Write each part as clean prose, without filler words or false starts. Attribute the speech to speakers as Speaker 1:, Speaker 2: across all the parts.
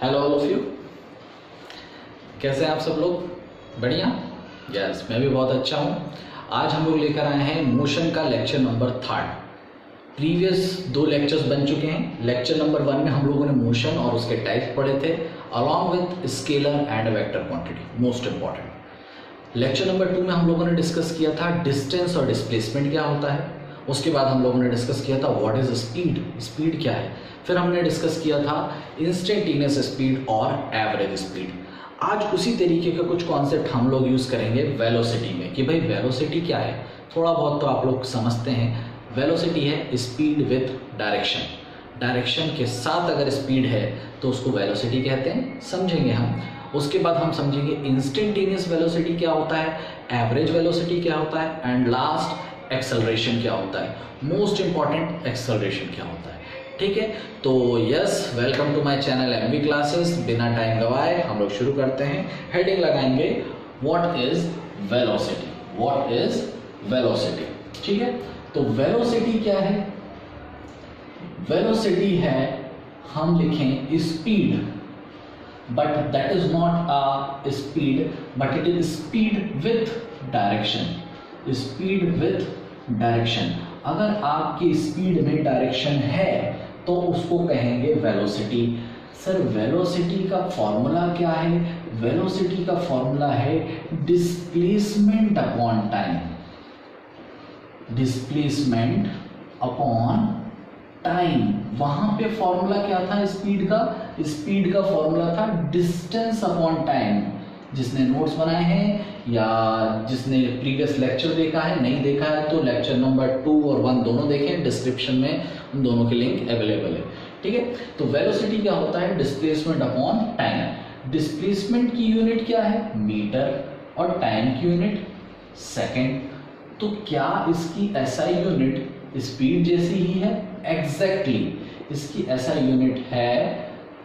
Speaker 1: Hello all of you, कैसे हैं आप सब लोग? बढ़िया। यस, मैं भी बहुत अच्छा हूँ। आज हम लोग लेकर आए हैं मोशन का लेक्चर नंबर 3। प्रीवियस 2 लेक्चर्स बन चुके हैं। लेक्चर नंबर 1 में हम लोगों ने मोशन और उसके टाइप्स पढ़े थे along with scalar and vector quantity, most important. Lecture number 2 में हम लोगों ने डिस्कस किया था डिस्टेंस और डिस्प्लेसमेंट क्या होता है। उसके बाद हम लोगों ने डिस्कस किया था व्हाट इज स्पीड, स्पीड क्या है। फिर हमने डिस्कस किया था इंस्टेंटेनियस स्पीड और एवरेज स्पीड। आज उसी तरीके का कुछ कॉन्सेप्ट हम लोग यूज़ करेंगे वेलोसिटी में कि भाई वेलोसिटी क्या है। थोड़ा बहुत तो आप लोग समझते हैं। वेलोसिटी है स्पीड विथ डायरेक्शन। डायरेक्शन के साथ अगर स्पीड है तो उसको वेलोसिटी कहते हैं, समझेंगे हम। उसके बाद हम समझेंगे इंस्टेंटेनियस वेलोसिटी क्या होता है, एवरेज वेलोसिटी क्या होता है एंड लास्ट एक्सेलरेशन क्या होता है। मोस्ट इंपॉर्टेंट एक्सेलरेशन क्या होता है। ठीक है, तो yes, welcome to my channel MV classes. बिना टाइम गवाए हम लोग शुरू करते हैं। हेडिंग लगाएंगे what is velocity, what is velocity. ठीक है, तो वेलोसिटी क्या है? वेलोसिटी है, हम लिखें speed, but that is not a speed, but it is speed with direction. Speed with direction. अगर आपकी स्पीड में डायरेक्शन है तो उसको कहेंगे वेलोसिटी। सर वेलोसिटी का फॉर्मूला क्या है? वेलोसिटी का फॉर्मूला है displacement upon time. Displacement upon time. वहां पे फॉर्मूला क्या था स्पीड का? स्पीड का फॉर्मूला था डिस्टेंस अपॉन टाइम। जिसने नोट्स बनाए हैं या जिसने प्रीवियस लेक्चर देखा है, नहीं देखा है तो लेक्चर नंबर 2 और 1 दोनों देखें, डिस्क्रिप्शन में उन दोनों के लिंक अवेलेबल है। ठीक है, तो वेलोसिटी क्या होता है? Displacement upon time. डिस्प्लेसमेंट की यूनिट क्या है? मीटर, और टाइम की यूनिट सेकेंड। तो क्या इसकी एसआई यूनिट स्पीड जैसी ही है? एग्जैक्टली, इसकी एसआई यूनिट है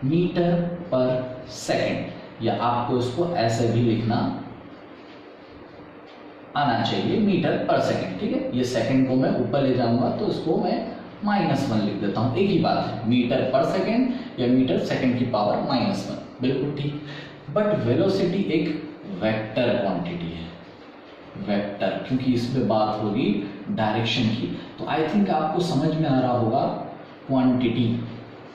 Speaker 1: मीटर पर सेकेंड, या आपको इसको ऐसे भी लिखना आना चाहिए, मीटर पर सेकेंड। ठीक है, ये सेकेंड को मैं ऊपर ले जाऊंगा तो इसको मैं -1 लिख देता हूं। एक ही बात है, मीटर पर सेकेंड या मीटर सेकेंड की पावर -1, बिल्कुल ठीक। बट वेलोसिटी एक वेक्टर क्वांटिटी है, वेक्टर, क्योंकि इसमें बात होगी डायरेक्शन की। तो आई थिंक आपको समझ में आ रहा होगा क्वांटिटी,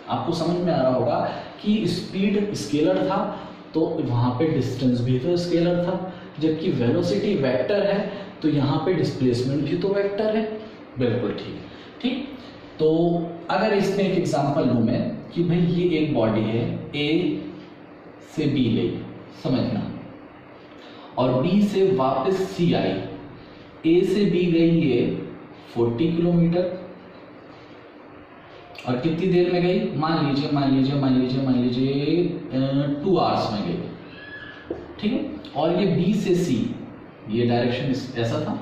Speaker 1: आपको समझ में आ रहा होगा कि स्पीड स्केलर था तो वहां पे डिस्टेंस भी तो स्केलर था, जबकि वेलोसिटी वेक्टर है तो यहाँ पे डिस्प्लेसमेंट भी तो वेक्टर है। बिल्कुल ठीक। ठीक, तो अगर इसमें एक एग्जांपल लूं मैं कि भाई ये एक बॉडी है, ए से बी गई, समझना, और बी से वापस सी आई। ए से बी गई ये 40 किलोमीटर, और कितनी देर में गई? मान लीजिए 2 आवर्स में गई। ठीक है, और ये बी से सी, ये डायरेक्शन ऐसा था,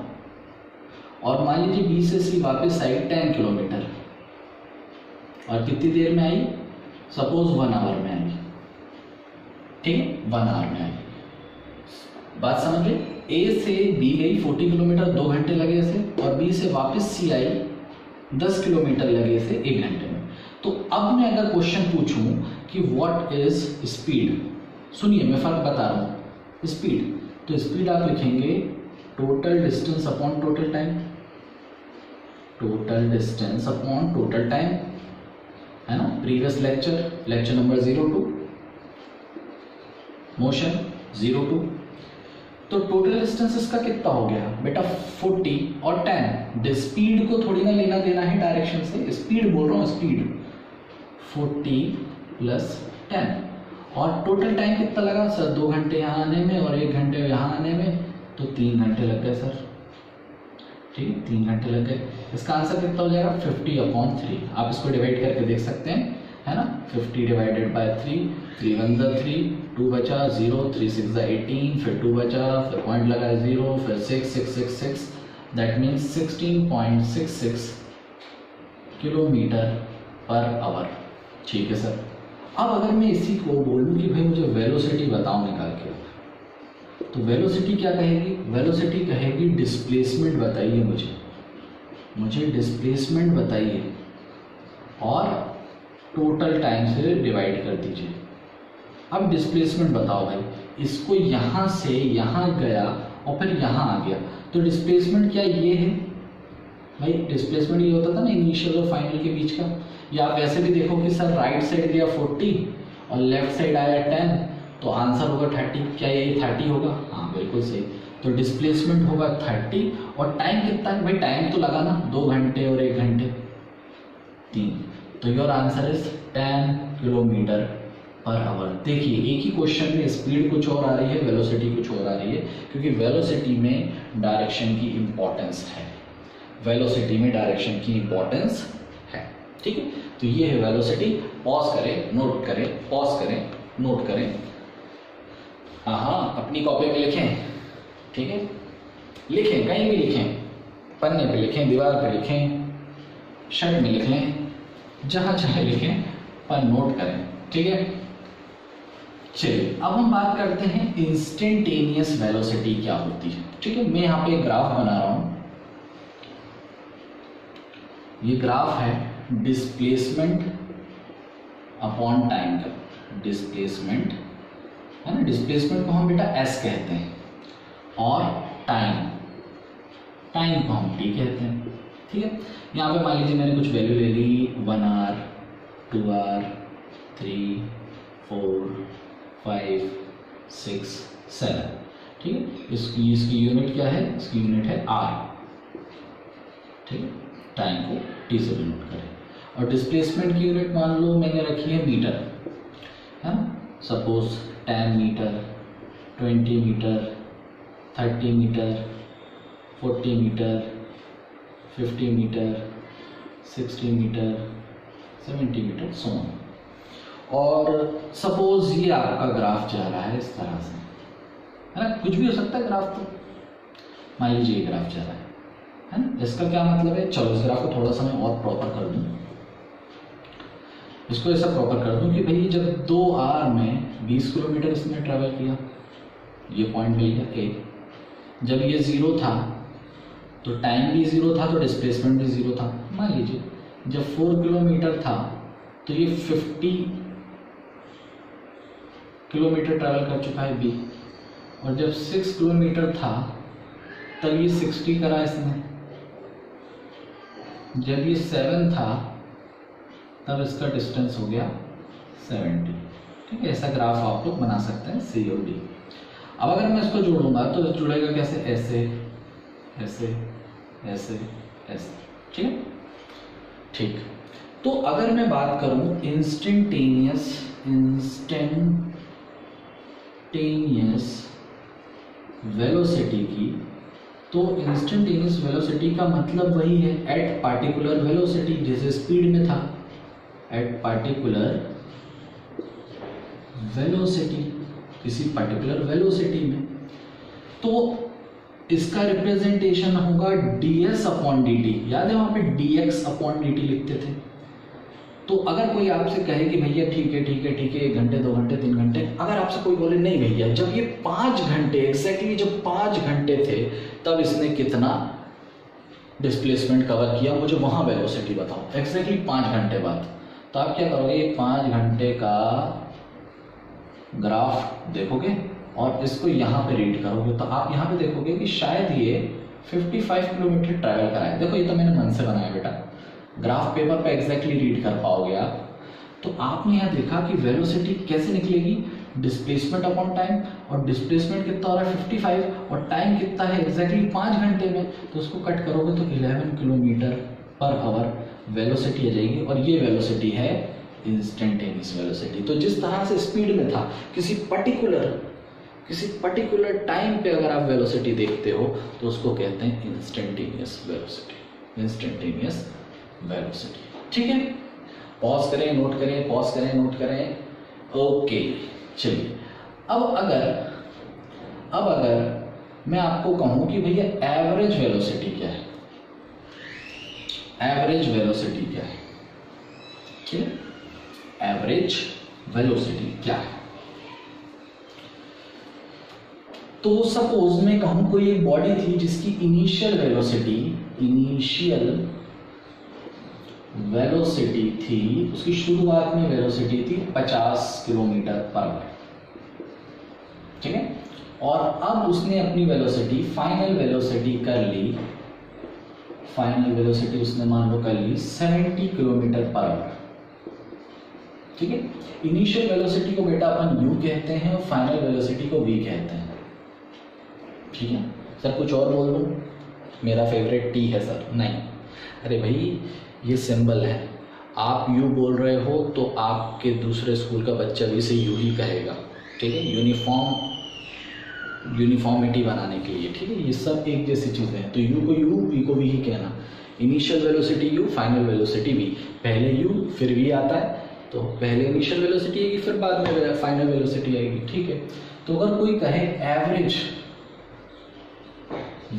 Speaker 1: और मान लीजिए बी से सी वापस आई 10 किलोमीटर, और कितनी देर में आई? सपोज 1 आवर में आई। ठीक है, 1 आवर में आई। बात समझ रहे? ए से बी गई 40 किलोमीटर, 2 घंटे लगे इसे, और बी से वापस सी आई 10 किलोमीटर लगे इसे 1 घंटे में। तो अब मैं अगर क्वेश्चन पूछूं कि व्हाट इज स्पीड, सुनिए मैं फर्क बता रहा हूं। स्पीड, तो स्पीड आप लिखेंगे total distance upon total time. Total distance upon total time, है ना? Previous lecture number 02, motion 02। तो टोटल डिस्टेंस इसका कितना हो गया बेटा? 40 और 10। स्पीड को थोड़ी ना लेना देना है डायरेक्शन से, स्पीड बोल रहा हूँ, स्पीड 40 + 10। और टोटल टाइम कितना लगा सर? 2 घंटे यहाँ आने में और 1 घंटे यहाँ आने में, तो 3 घंटे लग गए सर। ठीक है, 3 घंटे लग गए। इसका आंसर कितना हो जाएगा? 50/3। आप इसको डिवाइड करके देख सकते हैं, है ना? 50 / 3, 3 1 3, 2 बचा, 0, 3 6 18, फिर 2 बचा, फिर पॉइंट लगा 0, फिर 6 6 6 6, that means 16.66 kilometre per our. ठीक है सर। अब अगर मैं इसी को बोलूं कि भाई मुझे वेलोसिटी बताओ निकाल के, तो वेलोसिटी क्या कहेगी? वेलोसिटी कहेगी डिस्प्लेसमेंट बताइए मुझे डिस्प्लेसमेंट बताइए, और टोटल टाइम से डिवाइड कर दीजिए। अब डिस्प्लेसमेंट बताओ भाई, इसको यहाँ से यहाँ गया और फिर यहाँ आ गया, तो डिस्प्लेसमेंट क्या ये है भाई? डिस्प्लेसमेंट ये होता था ना इनिशियल और फाइनल के बीच का। या आप वैसे भी देखो कि सर राइट साइड दिया 40 और लेफ्ट साइड आया 10, तो आंसर होगा 30। क्या ये 30 होगा? हाँ बिल्कुल सही। तो डिस्प्लेसमेंट होगा 30 और टाइम कितना है भाई? टाइम तो लगा ना, 2 घंटे और 1 घंटे 3। तो your answer is 10 kilometre per our. देखिए एक ही क्वेश्चन में स्पीड कुछ और आ रही है, वेलोसिटी कुछ और आ रही है, क्योंकि वेलोसिटी में डायरेक्शन की इंपॉर्टेंस है। वेलोसिटी में डायरेक्शन की इंपॉर्टेंस है, ठीक है। तो ये है वेलोसिटी। पॉज करें, नोट करें, पॉज करें, नोट करें। हाँ अपनी कॉपी में लिखें, ठीक है, लिखें, कहीं भी लिखें, पन्ने पे लिखें, दीवार पे लिखें, शर्ट में लिख लें, जहाँ चाहे लिखें, पर नोट करें, ठीक है। चलिए अब हम बात करते हैं इंस्टेंटेनियस वेलोसिटी क्या होती है, ठीक है। मैं यहाँ पे एक ग्राफ बना रहा हूँ। ये ग्राफ है डिस्प्लेसमेंट अपॉन टाइम का। डिस्प्लेसमेंट है ना, डिस्प्लेसमेंट को हम बेटा एस कहते हैं और टाइम को हम टी कहते हैं, ठीक है। यहाँ पे मान लीजिए मैंने कुछ वैल्यू ले ली, 1 आवर, 2 आवर, 3, 4, 5, 6, 7, ठीक है। इसकी यूनिट क्या है? इसकी यूनिट है आर, ठीक है। टाइम को टी से डिनोट करें। और डिस्प्लेसमेंट की यूनिट मान लो मैंने रखी है मीटर, है ना। Suppose 10 metre, 20 metre, 30 metre, 40 metre, 50 metre, 60 metre, 70 metre, so on. और सपोज ये आपका ग्राफ जा रहा है इस तरह से, है ना, कुछ भी हो सकता है ग्राफ। तो मान लीजिए ये ग्राफ जा रहा है ना। इसका क्या मतलब है? चलो इस ग्राफ को थोड़ा सा मैं और प्रॉपर कर दूं, इसको ऐसा प्रॉपर कर दूं कि भाई जब 2 आवर में 20 किलोमीटर इसने ट्रैवल किया, ये पॉइंट मिल गया ए। जब ये 0 था तो टाइम भी 0 था, तो डिस्प्लेसमेंट भी 0 था। मान लीजिए जब 4 किलोमीटर था तो ये 50 किलोमीटर ट्रैवल कर चुका है बी, और जब 6 किलोमीटर था तब ये 60 करा इसने। जब ये 7 था तब इसका डिस्टेंस हो गया 70, ठीक है। ऐसा ग्राफ आप लोग बना सकते हैं सी और डी। अब अगर मैं इसको जोड़ूंगा तो जुड़ेगा कैसे? ऐसे ऐसे ऐसे ऐसे, ठीक है, ठीक। तो अगर मैं बात करूं इंस्टेंटेनियस वेलोसिटी की, तो इंस्टेंटेनियस वेलोसिटी का मतलब वही है एट पार्टिकुलर वेलोसिटी, जैसे स्पीड में था, एट पार्टिकुलर वेलोसिटी, किसी पर्टिकुलर वेलोसिटी में। तो इसका रिप्रेजेंटेशन होगा ds अपॉन dt। याद है वहां पे dx अपॉन dt लिखते थे। तो अगर कोई आपसे कहे कि भैया ठीक है ठीक है ठीक है 1 घंटे 2 घंटे 3 घंटे, अगर आपसे कोई बोले नहीं भैया जब ये 5 घंटे एग्जैक्टली जब 5 घंटे थे तब इसने कितना डिस्प्लेसमेंट कवर किया, मुझे वहां वेलोसिटी बताओ एग्जैक्टली 5 घंटे बाद, तो आप क्या करोगे? 5 घंटे का ग्राफ देखोगे और इसको यहाँ पे रीड करोगे, तो आप यहाँ पे देखोगे कि शायद ये 55 किलोमीटर ट्रैवल करा है। देखो ये तो मैंने मन से बनाया बेटा, ग्राफ पेपर पे एग्जैक्टली रीड कर पाओगे आप। तो आपने यहाँ देखा कि वेलोसिटी कैसे निकलेगी? डिस्प्लेसमेंट अपॉन टाइम, और डिस्प्लेसमेंट कितना हो रहा है 55 और टाइम कितना है एग्जैक्टली 5 घंटे में, तो उसको कट करोगे तो 11 किलोमीटर पर आवर वेलोसिटी आ जाएगी। और ये वेलोसिटी है इंस्टेंटेनियस वेलोसिटी। तो जिस तरह से स्पीड में था, किसी पर्टिकुलर टाइम पे अगर आप वेलोसिटी देखते हो तो उसको कहते हैं इंस्टेंटेनियस वेलोसिटी, इंस्टेंटेनियस वेलोसिटी, ठीक है। पॉज करें, नोट करें, पॉज करें, नोट करें, ओके। चलिए अब अगर मैं आपको कहूं कि भैया एवरेज वेलोसिटी क्या है, एवरेज वेलोसिटी क्या है, ठीक है, एवरेज वेलोसिटी क्या है। तो सपोज मैं कहूं कोई एक बॉडी थी जिसकी इनिशियल वेलोसिटी थी, उसकी शुरुआत में वेलोसिटी थी 50 किलोमीटर पर आवर, और अब उसने अपनी वेलोसिटी फाइनल वेलोसिटी कर ली, फाइनल वेलोसिटी उसने मान लो कर ली 70 किलोमीटर पर आवर। ठीक है, इनिशियल वेलोसिटी को बेटा अपन u कहते हैं और फाइनल वेलोसिटी को v कहते हैं। ठीक है सर, कुछ और बोल दूं? मेरा फेवरेट t है सर। नहीं, अरे भाई ये सिंबल है, आप u बोल रहे हो तो आपके दूसरे स्कूल का बच्चा भी इसे u ही कहेगा। ठीक है, यूनिफॉर्मिटी बनाने के लिए। ठीक है, ये सब एक जैसी चीज़ें हैं, तो u को u, v को v ही कहना। Initial velocity u, final velocity v। पहले u फिर v आता है, तो पहले इनिशियल वेलोसिटी आएगी फिर बाद में फाइनल वेलोसिटी आएगी। ठीक है, तो अगर कोई कहे एवरेज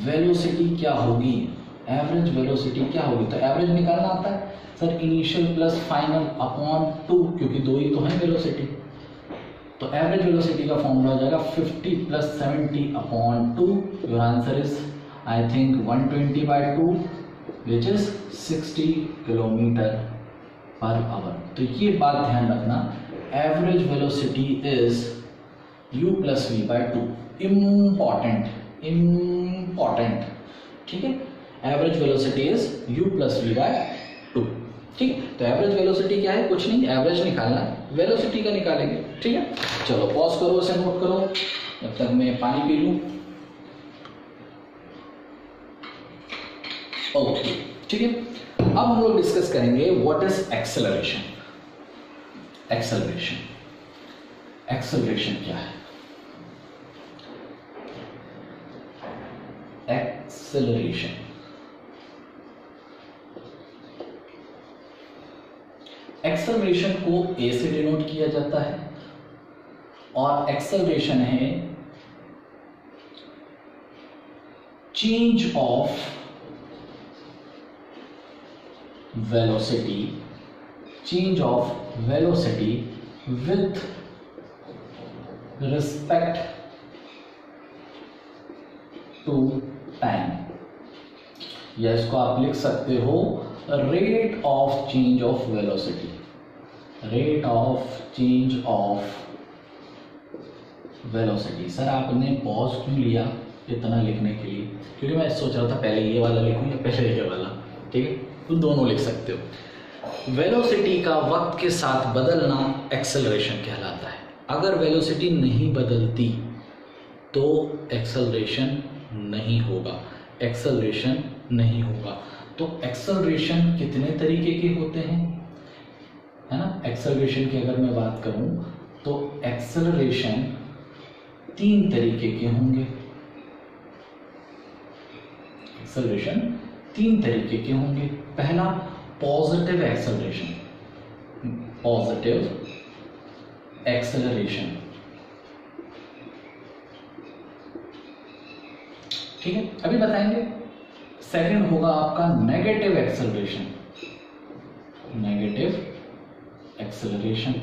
Speaker 1: वेलोसिटी क्या होगी, एवरेज वेलोसिटी क्या होगी, तो एवरेज निकालना आता है sir, initial plus final upon 2, क्योंकि दो ही तो है वेलोसिटी। तो एवरेज वेलोसिटी का फॉर्मूला हो जाएगा 50 plus 70 upon 2। Your answer is I think 120/2 which is 60 kilometre per hour. तो ये बात ध्यान रखना, average velocity is u plus v by 2। Important. ठीक है, average velocity is u plus v by 2। ठीक, तो एवरेज वेलोसिटी क्या है? कुछ नहीं, एवरेज निकालना, वेलोसिटी का निकालेंगे। ठीक है, चलो पॉज करो, इसे नोट करो, जब तक मैं पानी पी लूं। ओके, ठीक है, अब हम लोग डिस्कस करेंगे व्हाट इज एक्सेलरेशन। एक्सेलरेशन क्या है? एक्सेलरेशन को ए से डिनोट किया जाता है, और एक्सेलरेशन है change of velocity with respect to time, या इसको आप लिख सकते हो rate of change of velocity. Sir आपने पॉज क्यों लिया इतना लिखने के लिए? क्योंकि मैं सोच रहा था पहले ये वाला लिखूं या पहले ये वाला। ठीक है, तो दोनों लिख सकते हो। वेलोसिटी का वक्त के साथ बदलना एक्सेलरेशन कहलाता है। अगर वेलोसिटी नहीं बदलती तो एक्सेलरेशन नहीं होगा। तो एक्सेलरेशन कितने तरीके के होते हैं, है ना? एक्सेलरेशन की अगर मैं बात करूं तो एक्सेलरेशन 3 तरीके के होंगे। पहला पॉजिटिव एक्सेलरेशन। ठीक है, अभी बताएंगे। सेकंड होगा आपका नेगेटिव एक्सेलरेशन,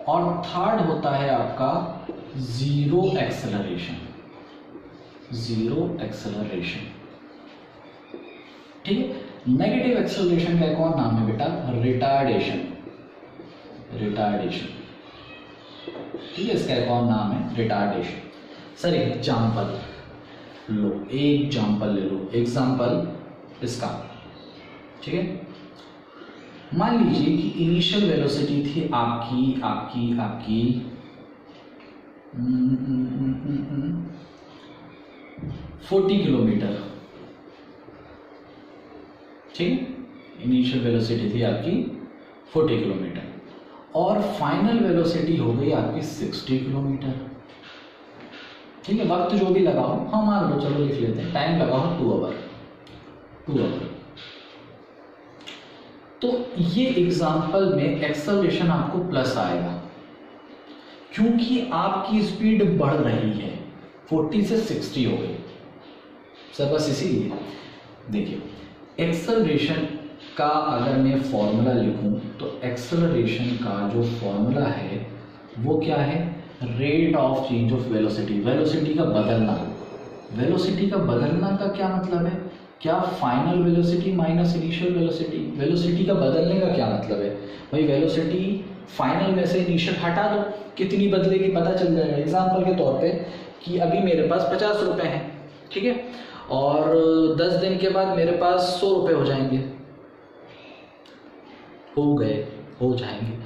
Speaker 1: और थर्ड होता है आपका जीरो एक्सेलरेशन। ठीक है, नेगेटिव एक्सेलरेशन का एक और नाम है बेटा रिटार्डेशन। ठीक है, इसका एक और नाम है रिटार्डेशन। सर एग्जाम्पल ले लो, एग्जाम्पल इसका। ठीक है, मान लीजिए कि इनिशियल वेलोसिटी थी आपकी 40 किलोमीटर। ठीक, इनिशियल वेलोसिटी थी आपकी 40 किलोमीटर और फाइनल वेलोसिटी हो गई आपकी 60 किलोमीटर। ठीक है, वक्त जो भी लगाओ, हम मान लो, चलो लिख लेते हैं, टाइम लगाओ 2 आवर। तो ये एग्जाम्पल में एक्सेलरेशन आपको प्लस आएगा, क्योंकि आपकी स्पीड बढ़ रही है, 40 से 60 हो गई। सर बस इसीलिए देखिए, एक्सेलरेशन का अगर मैं फॉर्मूला लिखूं तो एक्सेलरेशन का जो फॉर्मूला है वो क्या है? Rate of change of velocity. Velocity का बदलना का क्या मतलब है? क्या final velocity minus initial velocity? Velocity का बदलने का क्या मतलब है? भाई वेलोसिटी फाइनल में से इनिशियल हटा दो, कितनी बदलेगी पता चल जाएगा। एग्जाम्पल के तौर पे कि अभी मेरे पास 50 रुपये हैं, ठीक है, और 10 दिन के बाद मेरे पास 100 रुपये हो जाएंगे, हो जाएंगे।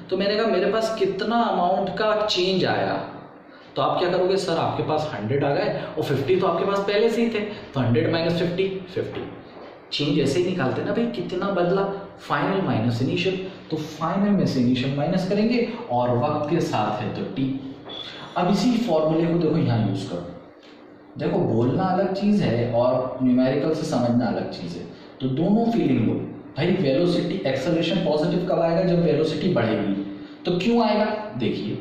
Speaker 1: तो मैंने कहा मेरे पास कितना अमाउंट का चेंज आया, तो आप क्या करोगे, सर आपके पास 100 आ गए और 50 तो आपके पास पहले से ही थे, तो 100 माइनस 50 चेंज ऐसे ही निकालते ना भाई, कितना बदला, फाइनल माइनस इनिशियल। तो फाइनल में से इनिशियल माइनस करेंगे और वक्त के साथ है तो टी। अब इसी फॉर्मूले को देखो यहाँ यूज करो। देखो बोलना अलग चीज है और न्यूमेरिकल से समझना अलग चीज है, तो दोनों फीलिंग लो भाई। वेलोसिटी एक्सेलरेशन पॉजिटिव कब आएगा, जब वेलोसिटी बढ़ेगी। तो क्यों आएगा, देखिए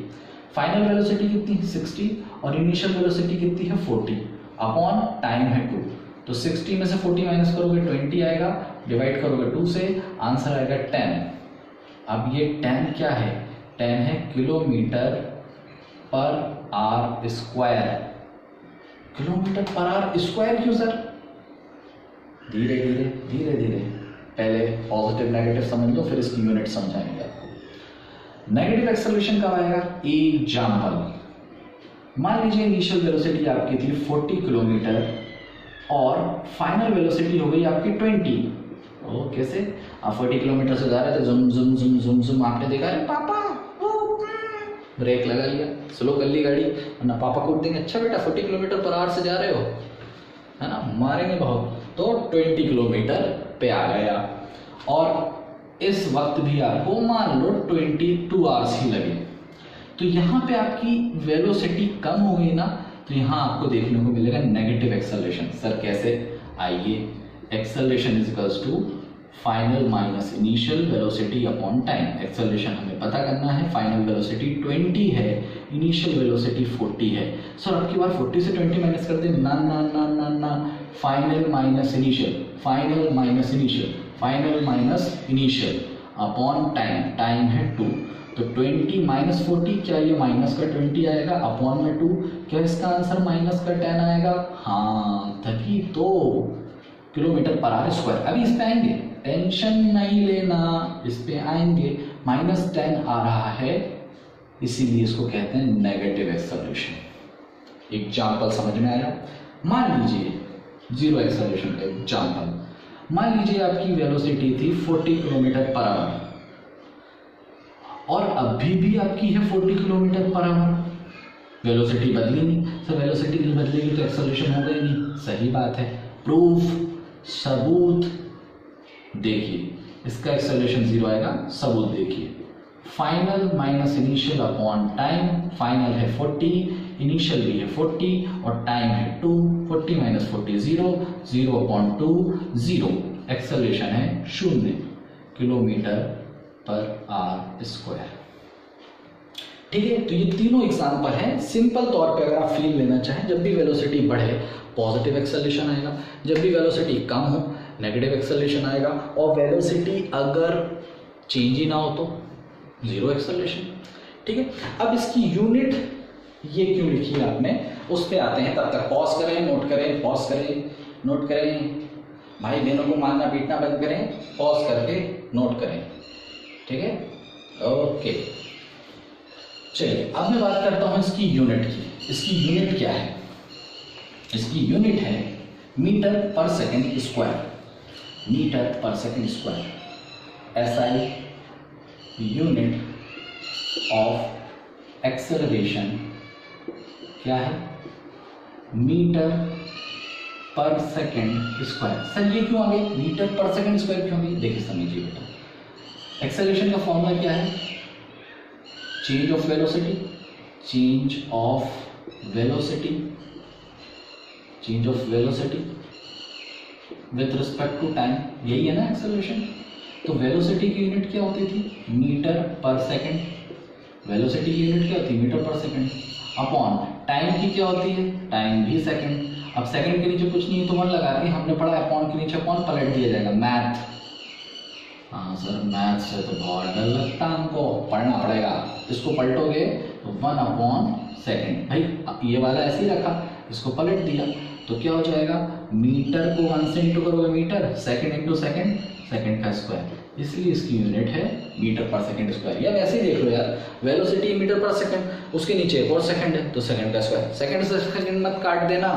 Speaker 1: फाइनल वेलोसिटी कितनी है 60 और इनिशियल वेलोसिटी कितनी है 40 अपॉन टाइम है 2। तो 60 में से 40 माइनस करोगे 20 आएगा, डिवाइड करोगे 2 से, आंसर आएगा 10। अब ये 10 क्या है, 10 है किलोमीटर पर आर स्क्वायर। किलोमीटर पर आर स्क्वायर क्यों सर, धीरे धीरे धीरे धीरे, पहले पॉजिटिव नेगेटिव समझ लो फिर इसकी यूनिट समझाएंगे आपको। नेगेटिव एक्सेलरेशन कब आएगा, एग्जाम्पल मान लीजिए इनिशियल वेलोसिटी आपकी थी 40 किलोमीटर और फाइनल वेलोसिटी हो गई आपकी 20। ओ कैसे, आप 40 किलोमीटर से जा रहे थे, जुम जुम जुम जुम जुम, आपने देखा अरे पापा ब्रेक लगा लिया, स्लो कर ली गाड़ी, वरना पापा कूट देंगे। अच्छा बेटा 40 किलोमीटर पर आवर से जा रहे हो, है ना, मारेंगे बहुत। तो 20 किलोमीटर पे आ गया और इस वक्त भी आपको मान लो 22 आवर्स ही लगे। तो यहाँ पे आपकी वेलोसिटी कम हो गई ना, तो यहाँ आपको देखने को मिलेगा नेगेटिव एक्सेलरेशन। सर कैसे, आइए, acceleration is equals to final minus initial velocity upon time. Acceleration हमें पता करना है, फाइनल वेलोसिटी 20 है, इनिशियल वेलोसिटी 40 है। सर अब की बार 40 से 20 माइनस कर दे, ना ना ना ना ना, final minus initial, final minus initial, final minus initial upon time, time है 2। तो 20 माइनस 40, क्या ये माइनस का 20 आएगा, अपॉन में 2, क्या इसका आंसर माइनस का 10 आएगा, हाँ तभी तो किलोमीटर पर आवर स्क्वायर। अभी इस पे आएंगे, टेंशन नहीं लेना, इस पे आएंगे। माइनस 10 आ रहा है, इसीलिए इसको कहते हैं नेगेटिव एक्सेलरेशन। एग्जाम्पल समझ में आया, मान लीजिए जीरो एक्सेलरेशन का एग्जाम्पल, मान लीजिए आपकी वेलोसिटी थी 40 किलोमीटर पर आवर और अभी भी आपकी है 40 किलोमीटर पर आवर, वेलोसिटी बदली नहीं। सर वेलोसिटी नहीं बदलेगी तो एक्सेलरेशन होगा ही नहीं, सही बात है। प्रूफ, सबूत, देखिए इसका एक्सेलरेशन 0 आएगा, सबूत देखिए, final minus initial upon time, final है 40, इनिशियल भी है 40 और टाइम है 2, 40 माइनस 40 0, 0 अपॉन 2 0, एक्सेलरेशन है 0 किलोमीटर पर आवर स्क्वायर। ठीक है, तो ये तीनों एग्जाम्पल हैं। सिंपल तौर पे अगर आप फील लेना चाहें, जब भी वेलोसिटी बढ़े पॉजिटिव एक्सेलरेशन आएगा, जब भी वेलोसिटी कम हो नेगेटिव एक्सेलरेशन आएगा, और वेलोसिटी अगर चेंज ही ना हो तो जीरो एक्सेलरेशन। ठीक है, अब इसकी यूनिट ये क्यों लिखी है आपने, उस पर आते हैं। तब तक पॉज करें, नोट करें, पॉज करें, नोट करें, भाई बहनों को मारना पीटना बंद करें, पॉज करके नोट करें। ठीक है, ओके, चलिए अब मैं बात करता हूं इसकी यूनिट की। इसकी यूनिट क्या है, इसकी यूनिट है मीटर पर सेकंड स्क्वायर, मीटर पर second square. SI unit of acceleration क्या है, मीटर पर सेकंड स्क्वायर। सर ये क्यों आ गई, मीटर पर सेकंड स्क्वायर क्यों आ गई, देखिए समझिए बेटा। एक्सेलरेशन का फॉर्मूला क्या है, change of velocity, change of velocity, change of velocity with respect to time, यही है ना एक्सेलरेशन। तो वेलोसिटी की यूनिट क्या होती थी, मीटर पर सेकंड, वेलोसिटी की यूनिट क्या होती है, मीटर पर सेकंड, अपॉन टाइम की क्या होती है, टाइम भी सेकंड। अब सेकंड के नीचे कुछ नहीं है तो 1 लगा के हमने पढ़ा, अपॉन के नीचे अपॉन पलट दिया जाएगा, मैथ। हाँ सर मैथ से तो बहुत डर लगता है हमको, पढ़ना पड़ेगा। इसको पलटोगे तो 1 अपॉन सेकेंड, भाई ये वाला ऐसे ही रखा, इसको पलट दिया तो क्या हो जाएगा, मीटर को 1 से इंटू करोगे metre, second into second, second का स्क्वायर। इसलिए इसकी यूनिट है मीटर पर सेकंड स्क्वायर। या वैसे ही देख लो यार, वेलोसिटी मीटर पर सेकंड, उसके नीचे एक और सेकंड है तो सेकंड का स्क्वायर। सेकंड से सेकंड मत काट देना,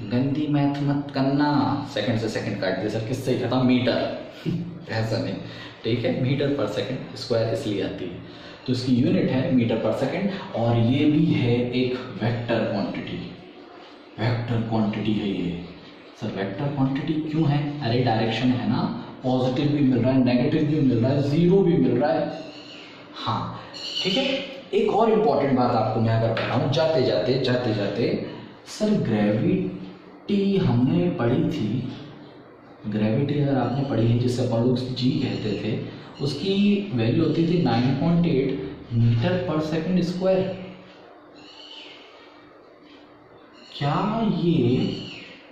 Speaker 1: गंदी मैथ मत करना। सेकंड से सेकंड काट दे सर, किससे खत्म? मीटर ऐसा नहीं, ठीक है, मीटर पर सेकंड स्क्वायर इसलिए आती है। तो इसकी यूनिट है मीटर पर सेकंड, और ये भी है एक वेक्टर क्वांटिटी। वेक्टर क्वांटिटी है ये सर। वेक्टर क्वांटिटी क्यों है? अरे डायरेक्शन है ना, पॉजिटिव भी मिल रहा है, नेगेटिव भी मिल रहा है, जीरो भी मिल रहा है। हाँ ठीक है। एक और इम्पॉर्टेंट बात आपको मैं अगर बताऊं जाते जाते, सर ग्रेविटी हमने पढ़ी थी, ग्रेविटी अगर आपने पढ़ी है जिससे अपन लोग जी कहते थे, उसकी वैल्यू होती थी 9.8 मीटर पर सेकंड स्क्वायर। क्या ये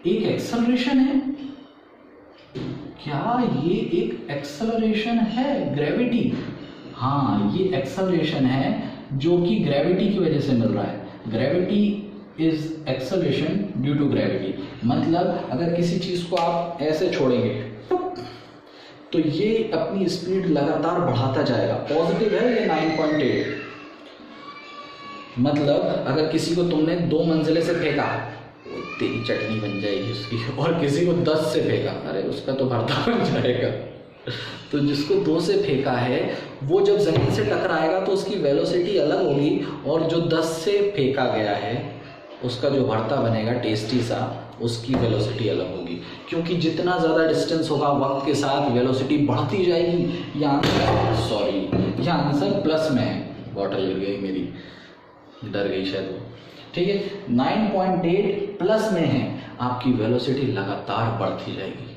Speaker 1: एक एक्सेलरेशन है? क्या ये एक एक्सेलरेशन है ग्रेविटी? हाँ, ये एक्सेलरेशन है जो कि ग्रेविटी की वजह से मिल रहा है। Gravity is acceleration due to gravity. मतलब अगर किसी चीज को आप ऐसे छोड़ेंगे तो ये अपनी स्पीड लगातार बढ़ाता जाएगा। पॉजिटिव है ये 9.8, मतलब अगर किसी को तुमने 2 मंजिले से फेंका, तेरी चटनी बन जाएगी उसकी, और किसी को 10 से फेंका, अरे उसका तो भरता बन जाएगा। तो जिसको 2 से फेंका है वो जब जमीन से टकराएगा तो उसकी वेलोसिटी अलग होगी, और जो 10 से फेंका गया है उसका जो भरता बनेगा टेस्टी सा, उसकी वेलोसिटी अलग होगी। क्योंकि जितना ज़्यादा डिस्टेंस होगा वक्त के साथ वेलोसिटी बढ़ती जाएगी। यह आंसर प्लस में है। बॉटल गिर गई मेरी, डर गई शायद वो, ठीक है। 9.8 प्लस में है, आपकी वेलोसिटी लगातार बढ़ती जाएगी।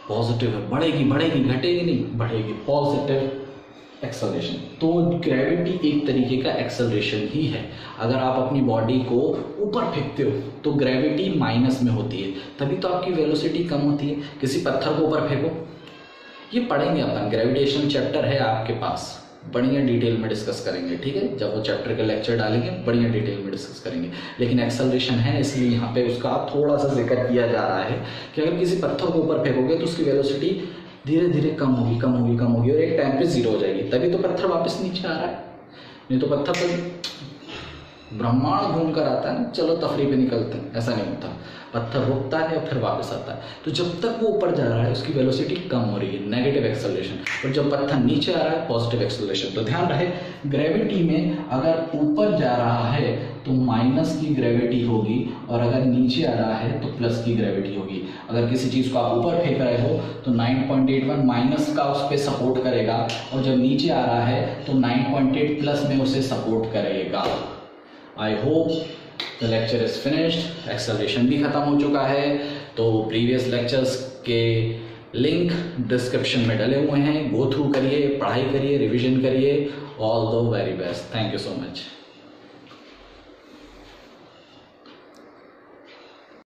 Speaker 1: पॉजिटिव है, बढ़ेगी, घटेगी नहीं, बढ़ेगी। Positive acceleration. तो ग्रेविटी एक तरीके का एक्सेलरेशन ही है। अगर आप अपनी बॉडी को ऊपर फेंकते हो तो ग्रेविटी माइनस में होती है, तभी तो आपकी वेलोसिटी कम होती है। किसी पत्थर को ऊपर फेंको, ये पढ़ेंगे अपन, ग्रेविटेशन चैप्टर है आपके पास, बढ़िया डिटेल में डिस्कस करेंगे, ठीक है। जब वो चैप्टर का लेक्चर डालेंगे बढ़िया डिटेल में डिस्कस करेंगे। लेकिन एक्सेलरेशन है इसलिए यहाँ पे उसका थोड़ा सा जिक्र किया जा रहा है कि अगर किसी पत्थर को ऊपर फेंकोगे तो उसकी वेलोसिटी धीरे धीरे कम होगी और एक टाइम पे जीरो हो जाएगी, तभी तो पत्थर वापस नीचे आ रहा है। नहीं तो पत्थर तो ब्रह्मांड घूम कर आता है, चलो तफरीह पे निकलते हैं, ऐसा नहीं होता। पत्थर रुकता है और फिर वापस आता है। तो जब तक वो ऊपर जा रहा है उसकी वेलोसिटी कम हो रही है, नेगेटिव एक्सेलरेशन, और जब पत्थर नीचे आ रहा है पॉजिटिव एक्सेलरेशन। तो ध्यान रहे, ग्रेविटी में अगर ऊपर जा रहा है तो माइनस की ग्रेविटी होगी, और अगर नीचे आ रहा है तो प्लस की ग्रेविटी होगी। अगर किसी चीज़ को आप ऊपर फेंक रहे हो तो 9.81 माइनस का उस पर सपोर्ट करेगा, और जब नीचे आ रहा है तो 9.8 प्लस में उसे सपोर्ट करेगा। I hope the lecture is finished. Acceleration भी खत्म हो चुका है। तो प्रीवियस लेक्चर्स के लिंक डिस्क्रिप्शन में डले हुए हैं, गो थ्रू करिए, पढ़ाई करिए, रिवीजन करिए। All the very best. Thank you so much.